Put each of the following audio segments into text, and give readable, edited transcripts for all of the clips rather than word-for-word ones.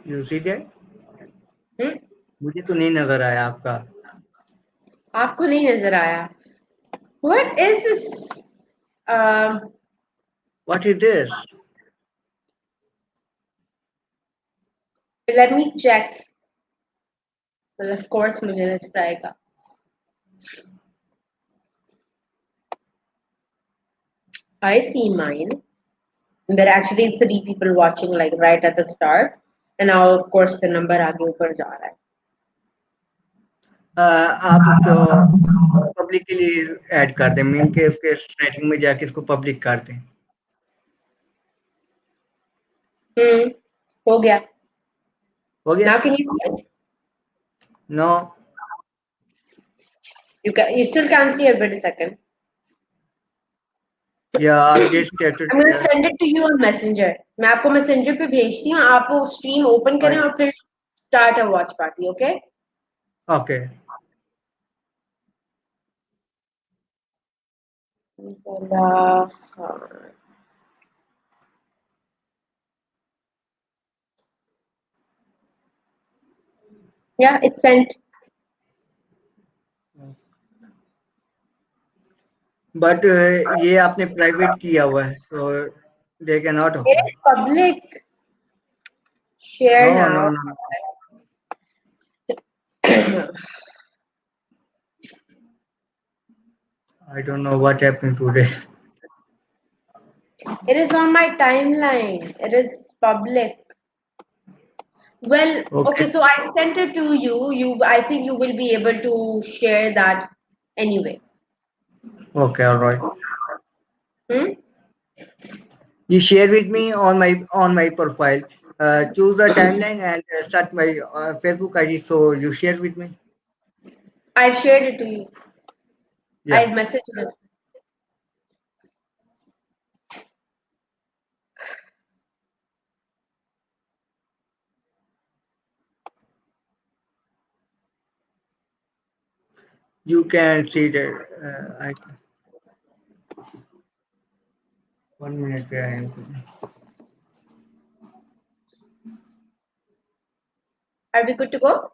You see that? हम्म, मुझे तो नहीं नजर आया आपका। आपको नहीं नजर आया? What is this? What is this? Let me check. well of course मुझे नजर आएगा। I see mine. There actually is 3 people watching like right at the start, and now of course the number आगे ऊपर जा रहा है। आप उसको पब्लिक के लिए ऐड कर दें, मीन के उसके सेटिंग में जाके इसको पब्लिक कर दें। हम्म, हो गया। हो गया? Now can you see it? No. You still can't see it. Wait a second. या आप just I'm gonna send it to you on Messenger. मैं आपको Messenger पे भेजती हूँ, आप वो स्ट्रीम ओपन करें और फिर start a watch party, okay? Okay. Yeah, it's sent. But ये आपने प्राइवेट किया हुआ है, so they can not It open. is public. No Share no now. No. I don't know what happened today. It is on my timeline. It is public. Well, okay okay, so I sent it to you. I think you will be able to share that anyway. Okay alright. Hmm? You share with me on my profile. Choose the timeline and start my Facebook ID. So you share with me. I've shared it to you. Yeah. I've messaged it. You can see that. I 1 minute. Are we good to go?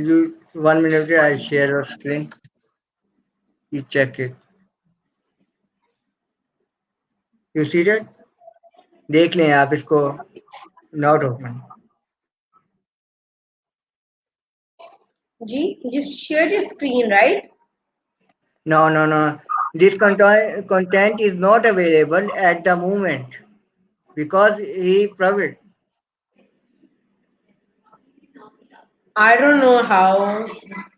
You 1 minute. I share your screen. You check it. You see that? देख लें आप इसको not open. G, you shared your screen, right? No. This content is not available at the moment because he private. I don't know how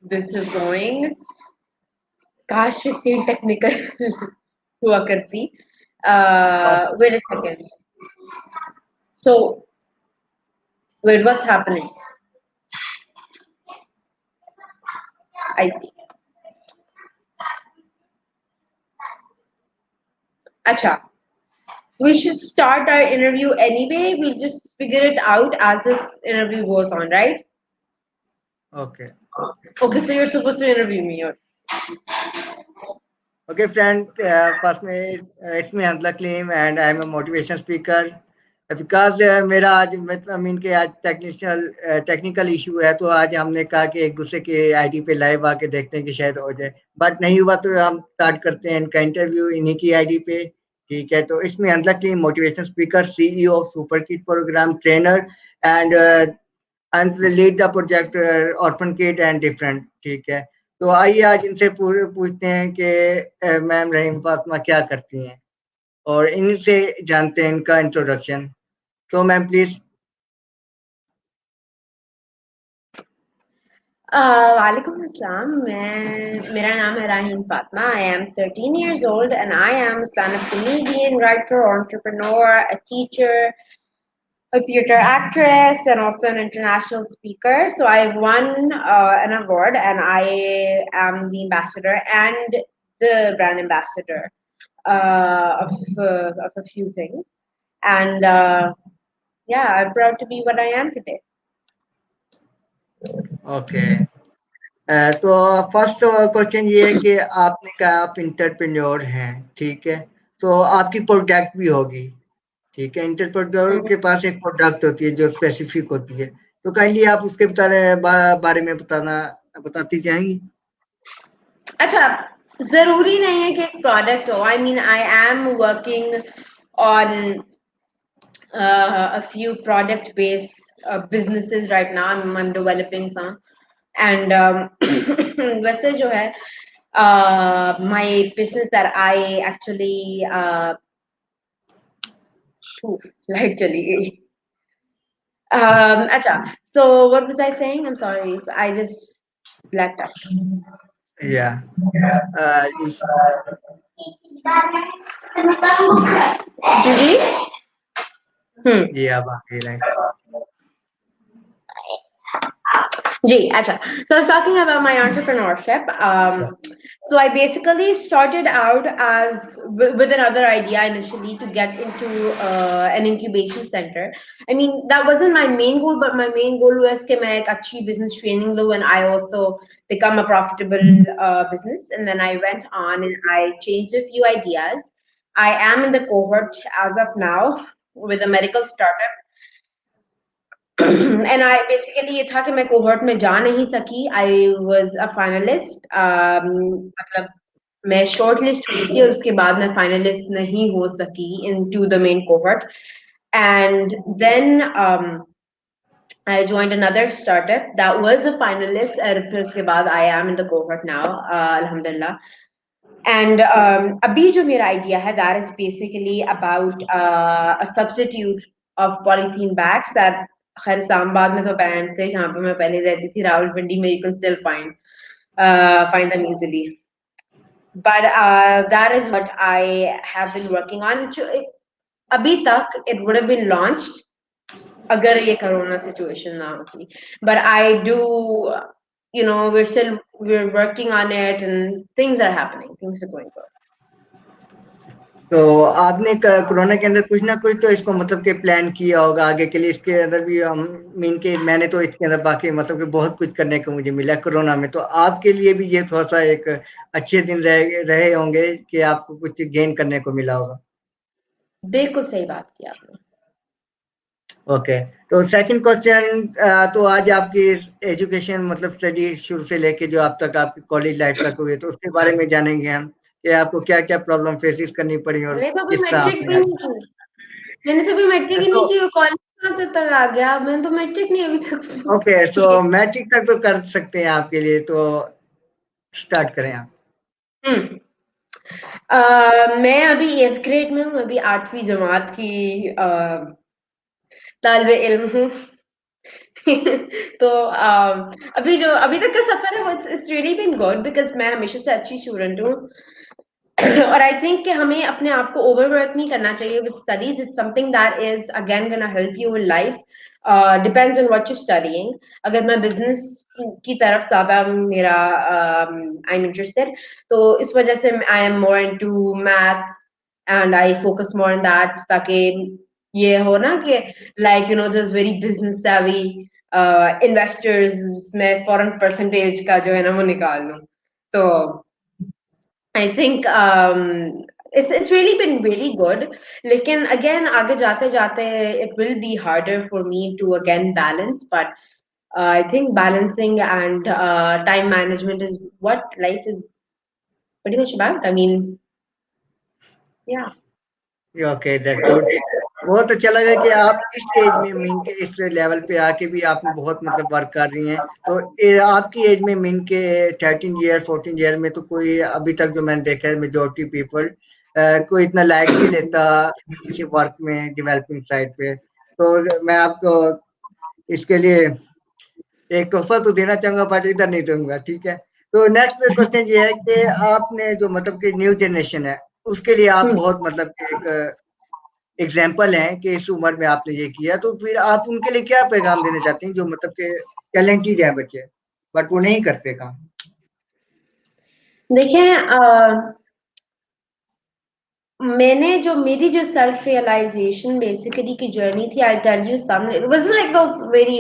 this is going. काश इतनी technical हुआ करती. Wait a second. So, wait, what's happening? I see. Acha. We should start our interview anyway. We'll just figure it out as this interview goes on, right? Okay. Okay, so you're supposed to interview me. Okay, friend. First, it's me Hamza Claim, and I'm a motivation speaker. Because मेरा आज मतलब mean के आज technical issue है, तो आज हमने कहा कि एक दूसरे के आईडी पे लाइव आके देखते हैं कि शायद हो जाए, बट नहीं हुआ तो हम स्टार्ट करते हैं इनका इंटरव्यू इन्हीं की आईडी पे। ठीक है, तो इसमें Hamza Kaleem motivation speaker, CEO of super kid program, trainer and and lead the project orphan kid and different. ठीक है, तो आइए आज इनसे पूछते हैं कि मैम रहीम फातिमा क्या करती हैं और इनसे जानते हैं इनका इंट्रोडक्शन। तो मैम प्लीज। वालेकुम अस्सलाम. मेरा नाम है Rahim Fatima. I am 13 years old and I am a stand-up comedian, writer, entrepreneur, a teacher, a theater actress, and also an international speaker. So I've won an award, and I am the ambassador and the brand ambassador of a few things. And yeah, I'm proud to be what I am today. Okay, तो first question ये है कि आपने कहा आप entrepreneur हैं, ठीक है, तो आपकी प्रोडक्ट भी होगी, ठीक है, एंटरप्रेन्योर के पास एक प्रोडक्ट होती है जो स्पेसिफिक होती है, तो काइंडली आप उसके बारे में बताती जाएंगी? अच्छा, जरूरी नहीं है कि एक प्रोडक्ट हो. I mean I am working on a few product based businesses right now. I'm developing some. And वैसे जो है my business that I actually light चली गई. अच्छा, so what was I saying? I'm sorry, I just blacked out. Yeah. जी. जी आप आगे line. Acha. So I was talking about my entrepreneurship. So I basically started out as with another idea initially to get into an incubation center. I mean, that wasn't my main goal, but my main goal was to make a business training low, and I also become a profitable business. And then I went on and I changed a few ideas. I am in the cohort as of now with a medical startup. And I basically ये था कि मैं cohort में जा नहीं सकी. I was a finalist. मतलब मैं शॉर्ट लिस्ट हुई थी और उसके बाद मैं फाइनलिस्ट नहीं हो सकी into the main cohort. And then I joined another startup that was a finalist. और फिर उसके बाद I am in the cohort now, alhamdulillah. And अभी जो मेरा idea है, that is basically about a substitute of polythene bags that खैर इस्लामाबाद में तो बैन थे. जहाँ पे मैं पहले रहती थी रावलपिंडी में, you can still find them easily. But that is what I have been working on. अभी तक it would have been launched अगर ये कोरोना situation ना होती. But I do, you know, we're working on it and things are happening. Things are going good. तो आपने corona के अंदर कुछ ना कुछ तो इसको मतलब के प्लान किया होगा आगे के लिए. इसके अंदर भी हम मैंने तो इसके अंदर बाकी मतलब कि बहुत कुछ करने को मुझे मिला कोरोना में. तो आपके लिए भी ये थोड़ा सा एक अच्छे दिन रहे होंगे कि आपको कुछ गेन करने को मिला होगा. बिल्कुल सही बात की आपने. ओके, तो सेकंड क्वेश्चन, तो आज आपकी एजुकेशन मतलब स्टडी शुरू से लेके जो आप तक आपकी कॉलेज लाइफ तक हुई, तो उसके बारे में जानेंगे हम कि आपको क्या क्या प्रॉब्लम फेसिस करनी पड़ी और मैंने तो अभी किस तरह मैट्रिक आपने. भी नहीं की. मैंने तो अभी मैट्रिक ही नहीं तो की. कॉलेज कहाँ तक आ गया. मैंने तो मैट्रिक नहीं अभी तक ओके, तो की. मैट्रिक तक तो कर सकते हैं आपके लिए, तो स्टार्ट करें आप. मैं अभी 8th ग्रेड में हूँ. अभी 8वीं जमात की तालिबे इल्म हूँ. तो अभी तक का सफर है वो it's really been good because मैं हमेशा से अच्छी स्टूडेंट हूँ. और आई थिंक कि हमें अपने आप को ओवरवर्क नहीं करना चाहिए with studies. It's something that is again gonna help you in life. Depends on what you studying. अगर मैं बिजनेस की तरफ ज्यादा मेरा आई एम इंटरेस्टेड, तो इस वजह से I am more into maths and I focus more on that, ताकि ये हो ना कि like you know this very business सेवी इन्वेस्टर्स में फॉरेन परसेंटेज का जो है ना वो निकाल लूं. तो I think it's really been really good. लेकिन again आगे जाते जाते it will be harder for me to again balance. But I think balancing and time management is what life is pretty much about. I mean, yeah. Okay, that good. बहुत अच्छा लगा कि आप इस एज में मीन के इस level पे आके भी आपने बहुत मतलब वर्क कर रही हैं. तो आपकी एज में मीन के 13 ईयर 14 ईयर में तो कोई अभी तक जो मैंने देखा है मेजोरिटी पीपल कोई इतना लाइक नहीं लेता किसी वर्क में डेवलपिंग साइड पे. तो मैं आपको इसके लिए एक तोहफा तो देना चाहूंगा बट इधर नहीं दूंगा, ठीक है. तो नेक्स्ट क्वेश्चन ये है कि आपने जो मतलब कि न्यू जनरेशन है उसके लिए आप बहुत मतलब कि एक एग्जाम्पल है कि इस उम्र में आपने ये किया, तो फिर आप उनके लिए क्या पैगाम देना चाहते हैं जो मतलब के टैलेंटेड है बच्चे बट वो नहीं करते काम. देखें मेरी जो सेल्फ रियलाइजेशन बेसिकली की जर्नी थी. I tell you some. It was like those very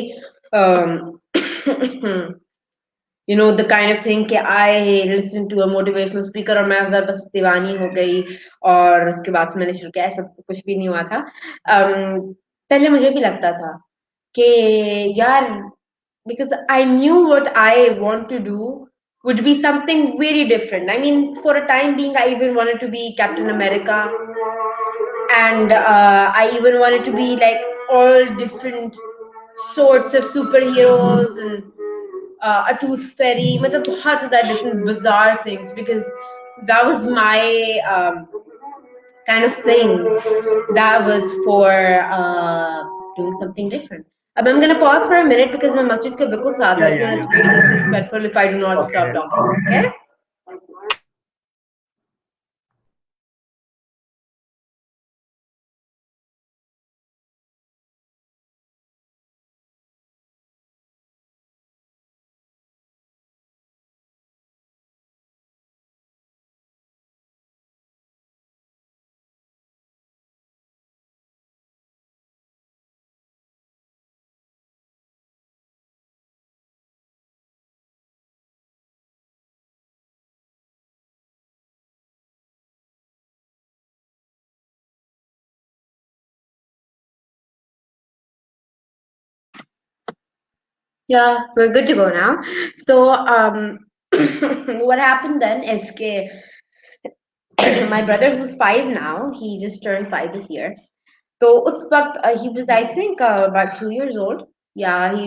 you know, the kind of thing कि I listen to a motivational speaker और मैं अगर बस दीवानी हो गई और उसके बाद से मैंने शुरू किया, ऐसा कुछ भी नहीं हुआ था. पहले मुझे भी लगता था कि यार, because I knew what I want to do would be something very different. I mean, for a time being, I even wanted to be Captain America, and I even wanted to be like all different sorts of superheroes and a tooth fairy, मतलब बहुत ज़्यादा different bizarre things, because that was my kind of thing that was for doing something different. I'm gonna pause for a minute because my masjid ke bilkul saath Yeah, रहती yeah, है and yeah. it's very disrespectful if I do not stop Okay. talking. Okay? Yeah, we're good to go now. So, what happened then is my brother, who's 5 now, he just turned 5 this year. So, उस वक्त he was, I think, about 2 years old. Yeah,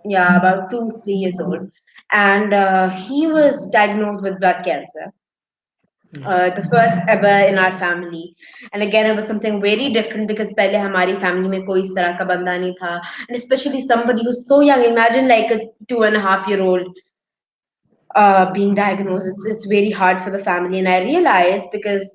yeah, about 2, 3 years old, and he was diagnosed with blood cancer. The first ever in our family, and again it was something very different because पहले हमारी family में कोई इस तरह का बंदा नहीं था, and especially somebody who's so young. Imagine like a 2.5-year-old being diagnosed. It's very hard for the family, and I realized because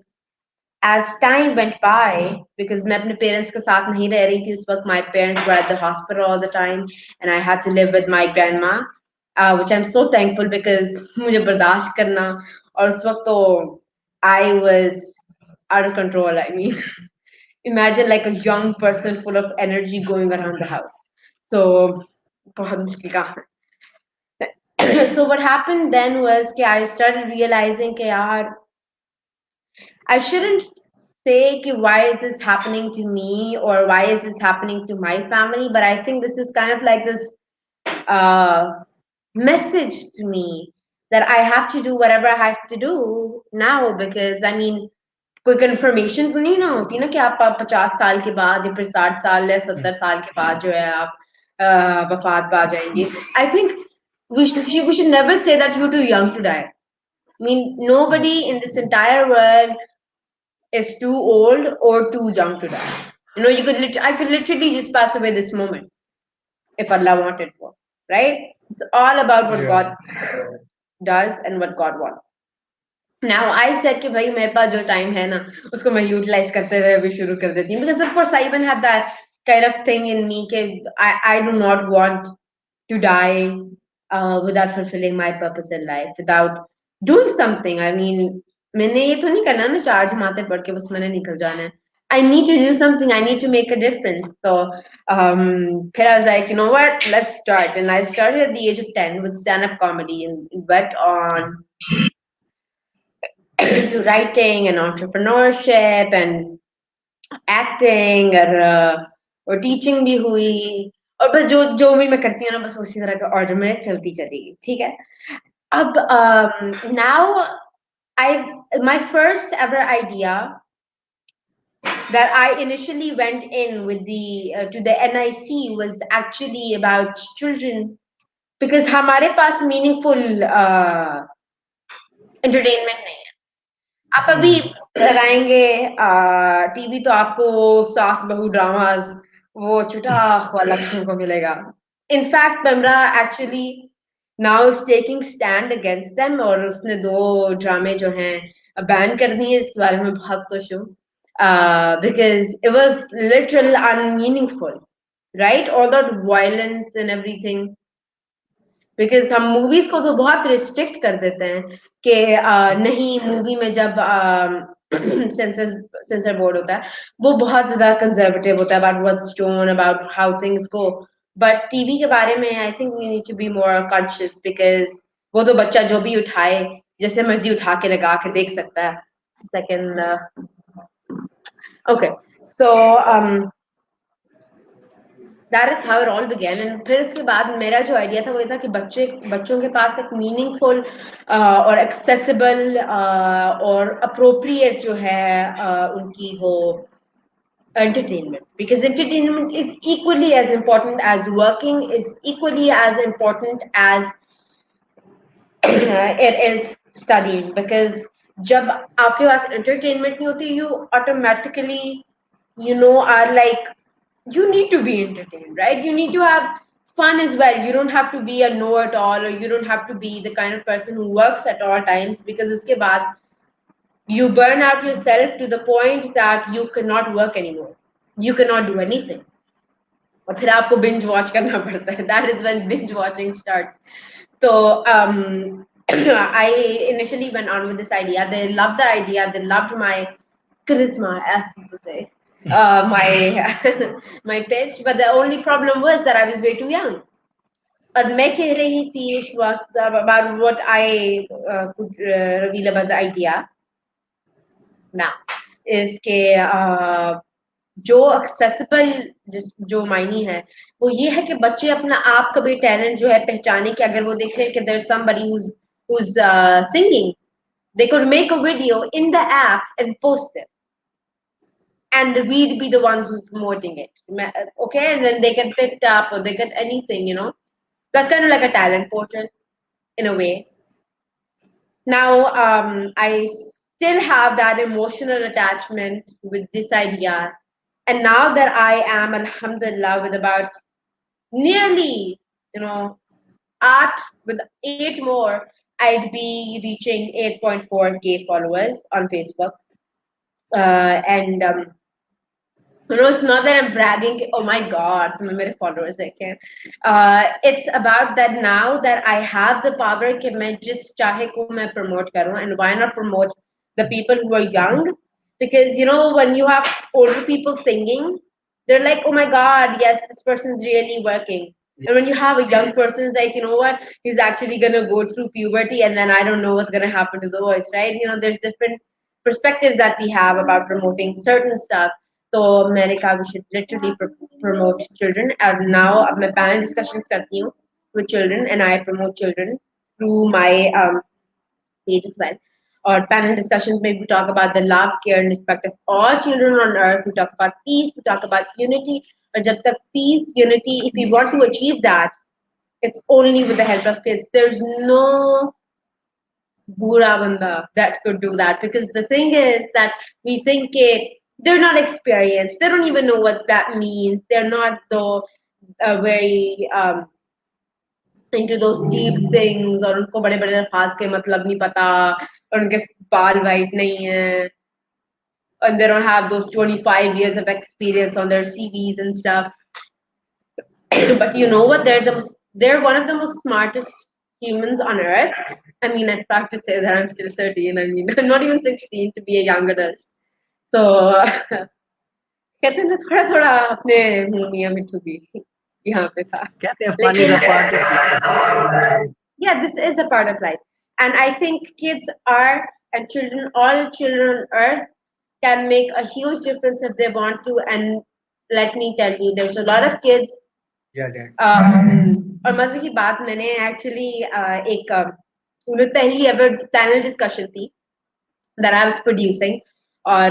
as time went by, because मैं अपने parents के साथ नहीं रह रही थी उस वक्त, my parents were at the hospital all the time, and I had to live with my grandma, which I'm so thankful because मुझे बर्दाश्त करना, और उस वक्त तो I was out of control. I mean, imagine like a young person full of energy going around the house. So बहुत मुश्किल काम है. So what happened then was कि I started realizing कि यार, I shouldn't say कि why is this happening to me or why is this happening to my family, but I think this is kind of like this uh, message to me that I have to do whatever I have to do now, because I mean, कोई confirmation तो नहीं ना होती ना कि आप 50 साल के बाद या फिर 60 साल या 70 साल के बाद जो है आप वफात पा जाएंगे. I think we should never say that you're too young to die. I mean, nobody in this entire world is too old or too young to die. You know, I could literally just pass away this moment if Allah wanted for, right? It's all about what Yeah. God does and what God wants. Now I said कि भाई मेरे पास जो time है ना उसको मैं utilize करते हुए अभी शुरू कर देती हूँ, because of course I even have that kind of thing in me कि I do not want to die without fulfilling my purpose in life, without doing something. I mean, मैंने ये तो नहीं करना ना 4 जमातें पढ़ के बस मैंने निकल जाना है. I need to do something. I need to make a difference. So, फिर I was like, you know what? Let's start. And I started at the age of 10 with stand-up comedy and went on to writing and entrepreneurship and acting और teaching भी हुई, और बस जो जो भी मैं करती हूँ ना बस उसी तरह का ऑर्डर में चलती चलेगी, ठीक है. अब now I my first ever idea that I initially went in with the to the NIC was actually about children, because हमारे पास meaningful entertainment नहीं है. आप अभी लगाएंगे टीवी तो आपको सास बहू ड्रामास वो छुटा वाला देखने को मिलेगा. In fact PEMRA actually now is taking stand against them, और उसने 2 ड्रामे जो हैं बैन कर दिए. इसके बारे में बहुत खुश हूँ, because it was literal unmeaningful, right? All that violence and everything. Because हम मूवीज को तो बहुत रिस्ट्रिक्ट कर देते हैं कि नहीं, मूवी में जब सेंसर सेंसर बोर्ड होता है वो बहुत ज्यादा कंजर्वेटिव होता है about what's shown, about how things go. But TV के बारे में I think we need to be more conscious, because वो तो बच्चा जो भी उठाए जैसे मर्जी उठा के लगा के देख सकता है. Second, okay, so that is how it all began. And फिर उसके बाद मेरा जो आइडिया था वो ये था कि बच्चों के पास एक मीनिंगफुल और एक्सेसिबल और अप्रोप्रिएट जो है उनकी वो entertainment, because entertainment is equally as important as working, is equally as important as it is studying, because जब आपके पास entertainment नहीं होती, you automatically are like, you need to be entertained, right? You need to have fun as well. You don't have to be a know-it-all, or you don't have to be the kind of person who works at all times, because उसके बाद you burn out yourself to the point that you cannot work anymore. You cannot do anything. और फिर आपको binge watch करना पड़ता है. That is when binge watching starts. So I initially went on with this idea. They loved the idea. They loved my charisma, as people say, my pitch. But the only problem was that I was way too young. और मैं कह रही थी इस वक्त about what I could reveal about the idea now is के जो accessible जो मायनी है वो ये है कि बच्चे अपना आप कभी टैलेंट जो है पहचाने कि अगर वो देख रहे हैं कि there's somebody who's singing, they could make a video in the app and post it, and we'd be the ones who's promoting it. Okay, and then they get picked up or they get anything. That's kind of like a talent portal in a way. Now I still have that emotional attachment with this idea, and now that I am, alhamdulillah, with about nearly, with 8 more, I'd be reaching 8.4K followers on Facebook. And it's not that I'm bragging, oh my God, my followers. It's about that now that I have the power कि मैं जिस चाहे को मैं promote करूँ, and why not promote the people who are young? Because when you have older people singing, they're like, oh my God, yes, this person's really working. And when you have a young person, it's like, you know what, he's actually gonna go through puberty, and then I don't know what's gonna happen to the voice, right? There's different perspectives that we have about promoting certain stuff. So मैंने कहा we should literally promote children, and now अब मैं panel discussions करती हूँ with children, and I promote children through my page as well. Or panel discussions, maybe we talk about the love, care, and respect of all children on earth. We talk about peace, we talk about unity. But जब तक peace, unity, if we want to achieve that, it's only with the help of kids. There's no bura banda that could do that, because the thing is that we think they're not experienced, they don't even know what that means, they're not so very into those deep things, और उनको बड़े बड़े अल्फाज के मतलब नहीं पता, और उनके बाल वाइट नहीं है, and they don't have those 25 years of experience on their CVs and stuff. But you know what, they're one of the most smartest humans on earth. I mean, I'd practice say that I'm still 13. I mean, I'm not even 16 to be a young adult. So, कहते हैं थोड़ा थोड़ा अपने मियां मिठू भी यहाँ पे था. कहते हैं fun is a part of life. Yeah, this is a part of life, and I think kids are, and children, all children on earth can make a huge difference if they want to. And let me tell you, there's a lot of kids. और मजे की बात, मैंने actually एक पहली ever panel discussion थी that I was producing, और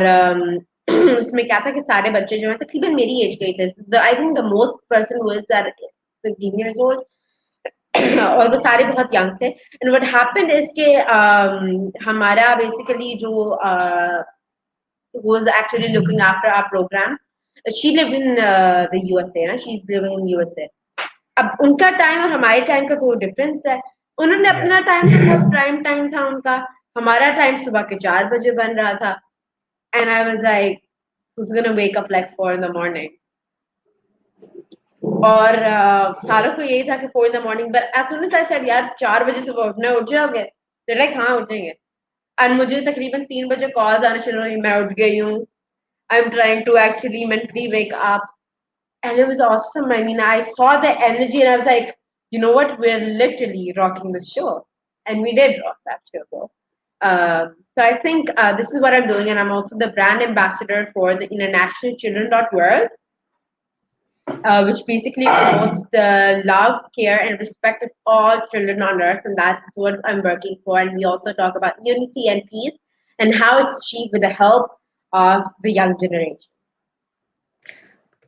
उसमें क्या था कि सारे बच्चे जो हैं तकरीबन मेरी एज के ही थे. I think the most person was that 15 years old, और वो सारे बहुत यंग थे. And what happened is कि हमारा basically जो was actually looking after our program, she lived in the USA ना, she's living in USA. अब उनका टाइम और हमारे टाइम का तो डिफरेंस है. उन्होंने अपना टाइम बहुत प्राइम टाइम था उनका, हमारा टाइम सुबह के 4 बजे बन रहा था. And I was like, who's gonna wake up like 4 in the morning? और सारों को यही था कि 4 in the morning, but as soon as I said यार 4 बजे सुबह उठना, उठ जाओगे? They're like हाँ उठेंगे. और मुझे तकरीबन 3 बजे कॉल्स आने शुरू हुई, मैं उठ गई हूँ. I'm trying to actually mentally wake up. And it was awesome. I mean, I saw the energy and I was like, you know what? We're literally rocking the show. and we did rock that show though. So I think this is what I'm doing, and I'm also the brand ambassador for the International Children.world, which basically promotes the love, care, and respect of all children on earth, and that's what I'm working for. And we also talk about unity and peace and how it's achieved with the help of the young generation.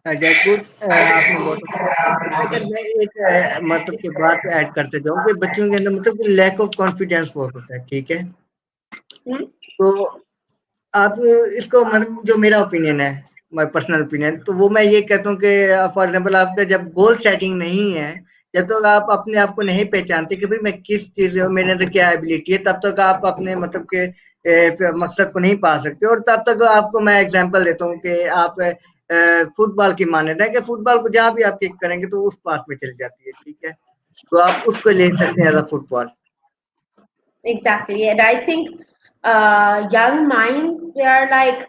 That good. आपने बहुत अच्छा, अगर मैं एक मतलब की बात add करते जाऊँ कि बच्चों के अंदर मतलब लैक ऑफ कॉन्फिडेंस बहुत होता है, ठीक है। तो आप इसको मतलब जो मेरा ओपिनियन है, माय पर्सनल ओपिनियन, तो वो मैं ये कहता हूँ कि फॉर एग्जांपल आपका जब गोल सेटिंग नहीं है, जब तक आप अपने आप को नहीं पहचानते कि भाई मैं किस चीज मेरे अंदर क्या एबिलिटी है, तब तक आप अपने मतलब के मकसद को नहीं पा सकते। और तब तक आपको मैं एग्जांपल देता हूँ कि आप फुटबॉल की मान्यता है कि फुटबॉल को जहाँ भी आप किक करेंगे तो उस पास में चली जाती है, ठीक है। तो आप उसको ले सकते हैं as a football. Exactly, and I think young minds, they are like,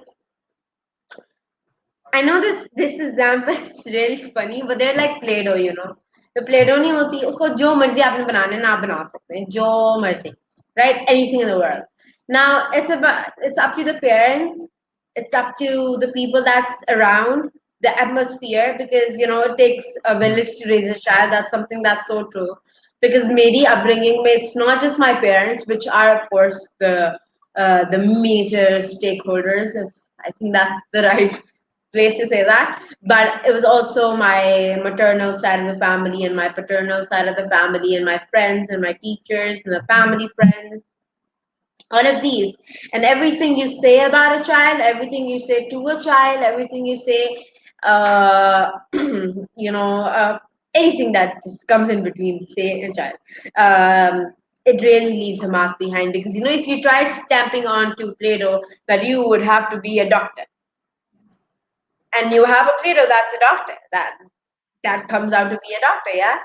I know this example is really funny, but they're like Play-Doh, you know. The Play-Doh नहीं होती, उसको जो मर्जी आपने बनाने ना आप बना सकते हैं, जो मर्जी, right? Anything in the world. Now it's up to the parents, it's up to the people that's around, the atmosphere, because you know it takes a village to raise a child. That's something that's so true. Because maybe upbringing, it's not just my parents, which are of course the major stakeholders. I think that's the right place to say that, but it was also my maternal side of the family and my paternal side of the family and my friends and my teachers and the family friends, all of these. And everything you say about a child, everything you say to a child, everything you say, you know, anything that just comes in between, say, a child, it really leaves a mark behind. Because, you know, if you try stamping onto Play-Doh that you would have to be a doctor, and you have a Play-Doh that's a doctor, that comes out to be a doctor, yeah,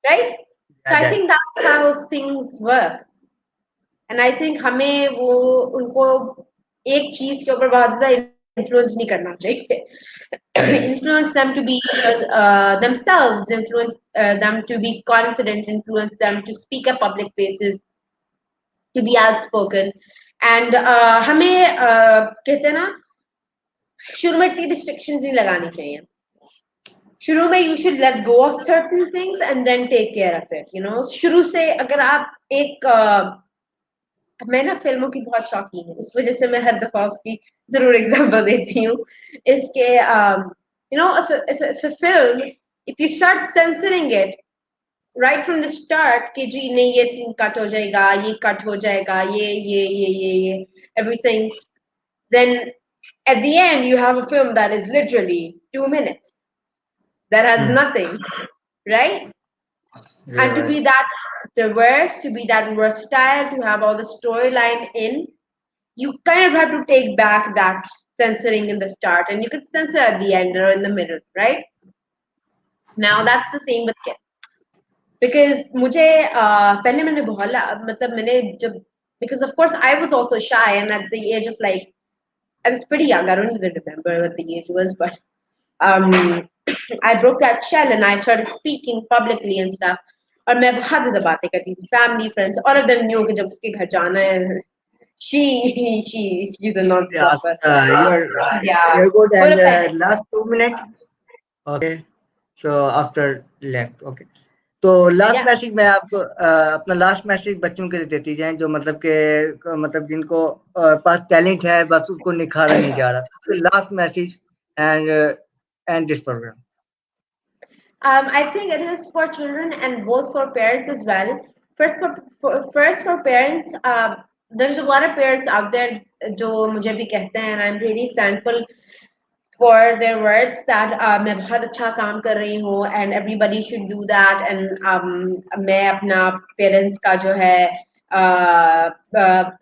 right? So I think that's how things work, and I think हमें वो उनको एक चीज के ऊपर बहुत ज्यादा influence नहीं करना चाहिए. Influence them to be themselves, influence them to be confident, influence them to speak at public places, to be outspoken, and हमें कहते हैं ना, शुरू में इतनी restrictions नहीं लगानी चाहिए. शुरू में you should let go of certain things and then take care of it, you know. शुरू से अगर आप एक मैं ना फिल्मों की बहुत शौकीन हूँ, इस वजह से मैं हर दफा उसकी जरूर एग्जांपल देती हूँ इसके. You know, if a film, if you start censoring it right from the start कि जी नहीं ये सीन कट हो जाएगा, ये कट हो जाएगा, ये everything, then at the end you have a film that is literally 2 minutes that has nothing, right? Yeah. And to be that diverse, to be that versatile, to have all the storyline in, you kind of have to take back that censoring in the start, and you could censor at the end or in the middle, right? Now that's the same with kids. Because मुझे पहले मैंने बहुत मतलब मैंने जब, because of course I was also shy, and at the age of like, I was pretty young, I don't even remember what the age was, but I broke that shell and I started speaking publicly and stuff. और मैं बहुत ज़्यादा बातें करती थी, family, friends, all of them knew कि जब उसके घर जाना है, she's a non-stopper. You're good. And last 2 minutes. Okay. So after left. Okay. तो लास्ट मैसेज मैं आपको अपना लास्ट मैसेज बच्चों के लिए देती जाए, जो मतलब के मतलब जिनको पास टैलेंट है बस उसको निखारा नहीं जा रहा. तो last message and this program. I think it is for children and both for parents as well. First for parents, there's a lot of parents out there जो मुझे भी कहते हैं, and I'm really thankful for their words that मैं बहुत अच्छा काम कर रही हूँ and everybody should do that, and मैं अपना parents का जो है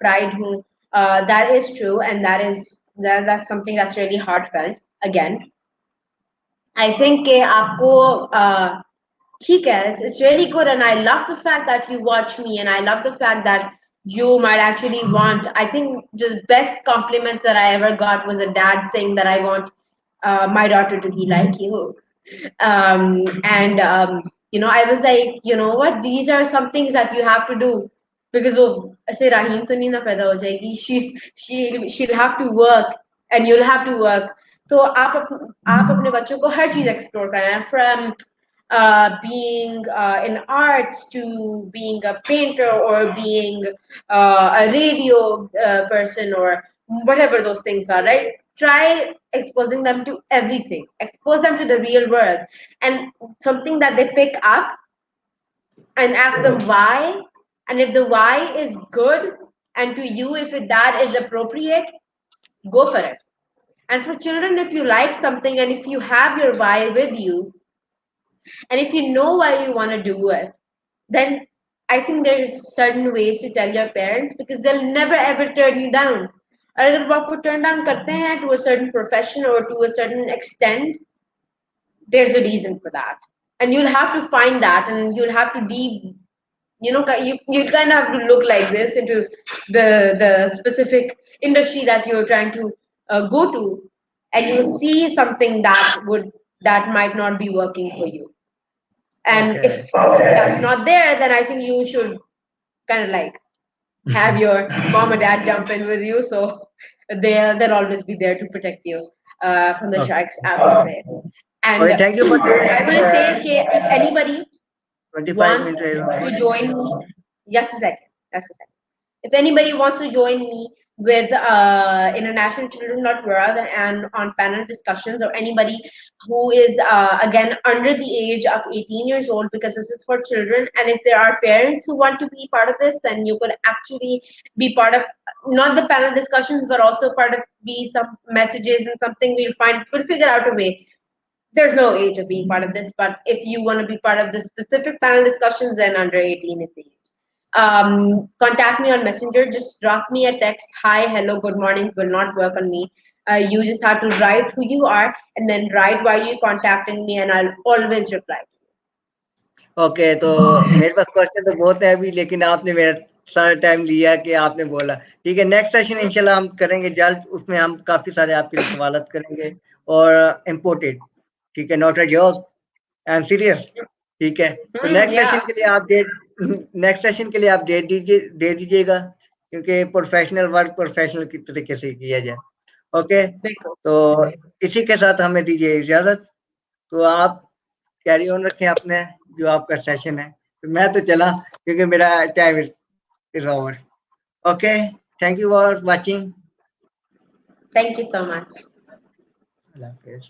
pride हूँ. That is true, and that's something that's really heartfelt. Again, I think कि आपको ठीक है, it's really good, and I love the fact that you watch me, and I love the fact that you might actually want. I think just best compliments that I ever got was a dad saying that I want my daughter to be like you, and you know, I was like, you know what, these are some things that you have to do. because वो ऐसे राहीन तो नहीं ना पैदा हो जाएगी, she'll have to work and you'll have to work. तो आप अपने बच्चों को हर चीज एक्सप्लोर कराएं, from being in arts to being a painter or being a radio person or whatever those things are, right? Try exposing them to everything, expose them to the real world, and something that they pick up, and ask them why. And if the why is good, and to you, if that is appropriate, go for it. And for children, if you like something and if you have your why with you, and if you know why you want to do it, then I think there's certain ways to tell your parents, because they'll never ever turn you down. और अगर वो आपको turn down करते हैं to a certain profession or to a certain extent, there's a reason for that. And you'll have to find that, and you'll have to you kind of have to look like this into the specific industry that you're trying to go to, and you'll see something that might not be working for you. And Okay. if that's not there, then I think you should kind of like have your mom or dad jump in with you, so they'll always be there to protect you from the Okay. sharks, as they say. And Okay, thank you for this. I will say, if anybody 25 wants minutes. to join me, just a second. If anybody wants to join me with International Children World and on panel discussions, or anybody who is again under the age of 18 years old, because this is for children, and if there are parents who want to be part of this, then you could actually be part of not the panel discussions, but also part of some messages and something. We'll figure out a way. There's no age of being part of this, but if you want to be part of the specific panel discussions, then under 18 is the age. Contact me on Messenger. Just drop me a text. Hi, hello, good morning. Will not work on me. You just have to write who you are and then write why you're contacting me, and I'll always reply. Okay, तो मेरे पास question तो बहुत है अभी, लेकिन आपने मेरा सारा टाइम लिया कि आपने बोला। ठीक है, नेक्स्ट सेशन इंशाल्लाह हम करेंगे जल्द, उसमें हम काफी सारे आपके सवालत करेंगे और इम्पोर्टेड। ठीक है, not a joke, I am serious. ठीक है, तो नेक्स्ट सेशन के लिए आप डेट दे दीजिएगा, क्योंकि प्रोफेशनल वर्क प्रोफेशनल की तरीके से किया जाए। ओके, तो इसी के साथ हमें दीजिए इजाजत। तो आप कैरी ऑन रखें अपने जो आपका सेशन है। तो मैं तो चला, क्योंकि मेरा time is over. Okay, thank you for watching. Thank you so much. अल्लाह हाफिज़।